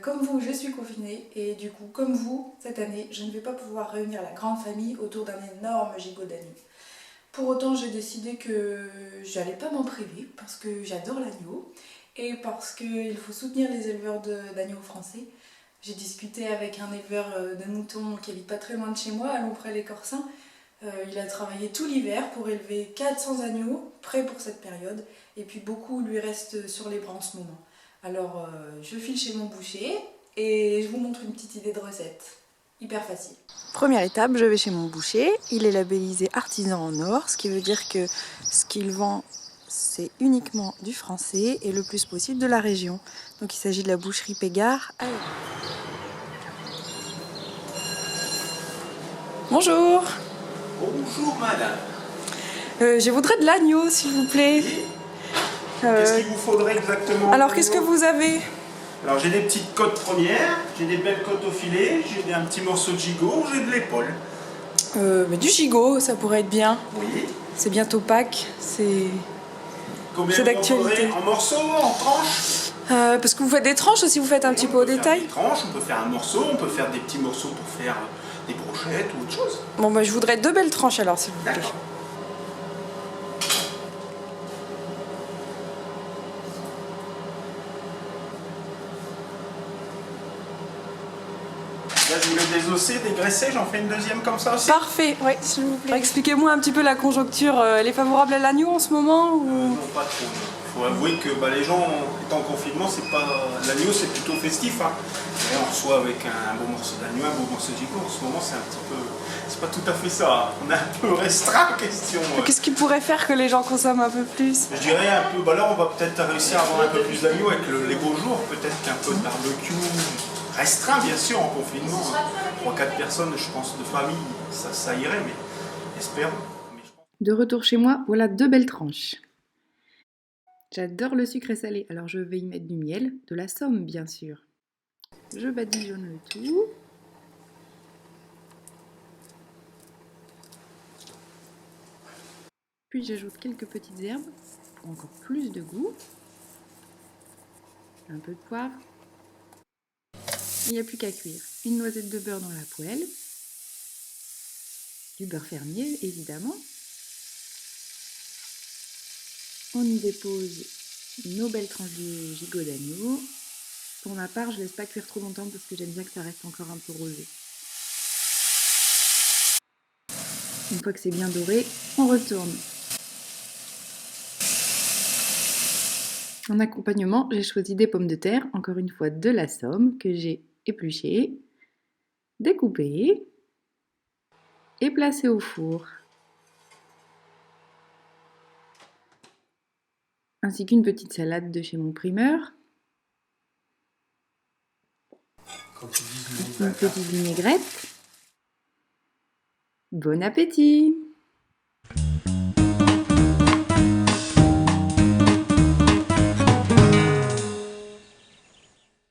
Comme vous, je suis confinée et du coup, comme vous, cette année, je ne vais pas pouvoir réunir la grande famille autour d'un énorme gigot d'agneau. Pour autant, j'ai décidé que j'allais pas m'en priver parce que j'adore l'agneau et parce qu'il faut soutenir les éleveurs d'agneaux français. J'ai discuté avec un éleveur de moutons qui habite pas très loin de chez moi, à Lomprey-les-Corsins. Il a travaillé tout l'hiver pour élever 400 agneaux, prêts pour cette période, et puis beaucoup lui reste sur les bras en ce moment. Alors je file chez mon boucher et je vous montre une petite idée de recette. Hyper facile. Première étape, je vais chez mon boucher. Il est labellisé artisan en or, ce qui veut dire que ce qu'il vend, c'est uniquement du français et le plus possible de la région. Donc il s'agit de la boucherie Pégard. Allez. Bonjour. Bonjour madame. Je voudrais de l'agneau s'il vous plaît. Qu'est-ce qu'il vous faudrait exactement? Alors qu'est-ce que vous avez? Alors j'ai des petites côtes premières, j'ai des belles côtes au filet, j'ai un petit morceau de gigot, j'ai de l'épaule. Mais du gigot, ça pourrait être bien. Oui. C'est bientôt Pâques, c'est d'actualité. En morceaux, en tranches? Parce que vous faites des tranches aussi, vous faites un petit peu au détail? Des tranches, on peut faire un morceau, on peut faire des petits morceaux pour faire des brochettes ou autre chose. Bon bah je voudrais 2 belles tranches alors s'il vous plaît. D'accord. Là, je voulais désosser, dégraisser, j'en fais une deuxième comme ça aussi. Parfait, oui, s'il vous plaît. Expliquez-moi un petit peu la conjoncture, elle est favorable à l'agneau en ce moment ou... Non, pas trop. Il faut avouer que les gens, étant en confinement, c'est pas l'agneau, c'est plutôt festif. Hein. Et on reçoit avec un beau morceau d'agneau, un beau morceau de gigot. En ce moment, c'est un petit peu, c'est pas tout à fait ça. On est un peu restreint en question. Qu'est-ce qui pourrait faire que les gens consomment un peu plus? Je dirais un peu. Là, on va peut-être réussir à avoir un peu plus d'agneau avec les beaux jours. Peut-être qu'un peu de barbecue. Restreint, bien sûr, en confinement. 3-4 personnes, je pense, de famille, ça irait, mais espérons. De retour chez moi, voilà 2 belles tranches. J'adore le sucré salé, alors je vais y mettre du miel, de la Somme bien sûr. Je badigeonne le tout. Puis j'ajoute quelques petites herbes pour encore plus de goût. Un peu de poivre. Il n'y a plus qu'à cuire. Une noisette de beurre dans la poêle. Du beurre fermier évidemment. On y dépose nos belles tranches de gigot d'agneau. Pour ma part, je laisse pas cuire trop longtemps parce que j'aime bien que ça reste encore un peu rosé. Une fois que c'est bien doré, on retourne. En accompagnement, j'ai choisi des pommes de terre, encore une fois de la Somme, que j'ai épluchées, découpées et placées au four. Ainsi qu'une petite salade de chez mon primeur. Une petite vinaigrette. Bon appétit!